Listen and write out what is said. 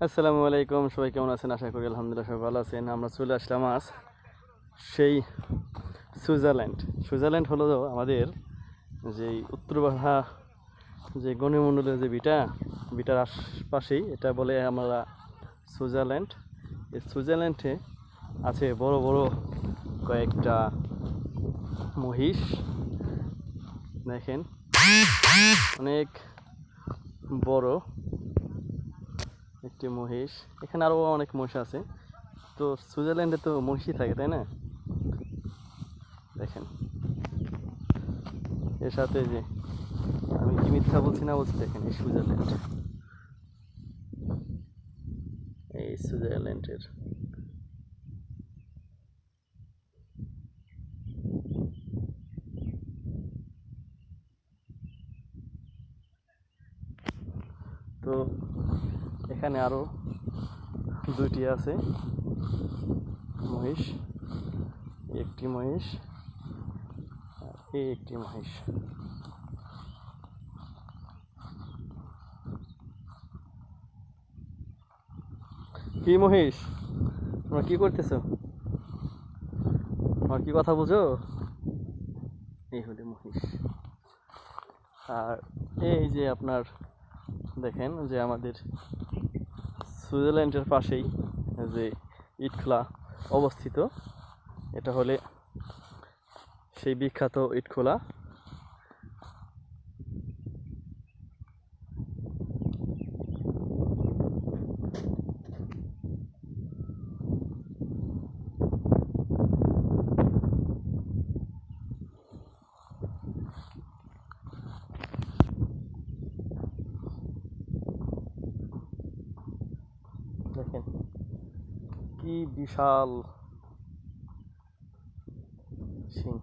আসসালামু আলাইকুম, সবাই কেমন আছেন? আশা করি আলহামদুলিল্লাহ সবাই ভালো আছেন। আমরা চলে আসলাম আজ সেই সুইজারল্যান্ড। সুইজারল্যান্ড হলো আমাদের যেই উত্তর বাহা যে গণমণ্ডলের যে বিটার আশপাশেই এটা বলে আমরা সুইজারল্যান্ড। এই সুইজারল্যান্ডে আছে বড় বড় কয়েকটা মহিষ, দেখেন অনেক বড় একটি মহিষ। এখানে আরও অনেক মহিষ আছে। তো সুইজারল্যান্ডে তো মহিষই থাকে, তাই না? দেখেন এর সাথে যে আমি কি মিথ্যা বলছি না বলছি, দেখেন এই সুইজারল্যান্ডের তো এখানে আরো দুইটি আছে মহিষ, একটি মহিষ আর এই একটি মহিষ। কি মহিষ, তোমরা কি করতেছো? আমার কি কথা বুঝো? এই হলো মহিষ। আর এই যে আপনার দেখেন যে আমাদের সুইজারল্যান্ডের পাশেই যে ইটখোলা অবস্থিত, এটা হলে সেই বিখ্যাত ইটখোলা। দেখেন কি বিশাল সিং।